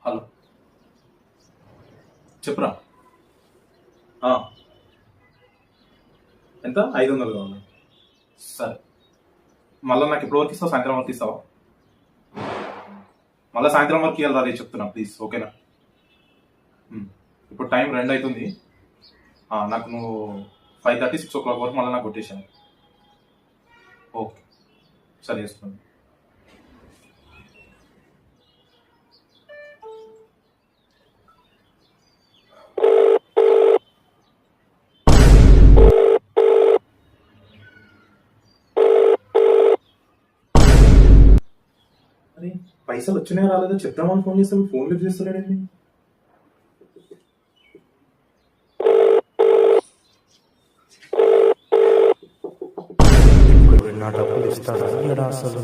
Hello, చెప్పురా. ఆ, ఎంత? 500 కావాలి. సరే, మళ్ళీ నాకు ఎప్పుడు వరకు ఇస్తావు? సాయంత్రం వరకు ఇస్తావా? మళ్ళీ సాయంత్రం వరకు ఇవ్వాలి రా, చెప్తున్నా ప్లీజ్, ఓకేనా? ఇప్పుడు టైం 2 అవుతుంది. నాకు నువ్వు 5:30, 6 o'clock వరకు మళ్ళీ నాకు కొట్టేసాను. ఓకే, సరే చేస్తున్నాను. అరే, పైసలు వచ్చినాయో రాలేదో చెప్తామని ఫోన్ చేస్తే ఫోన్ లిఫ్ట్ చేస్తాడేంటి? నా డబ్బులు ఇస్తాడా అసలు?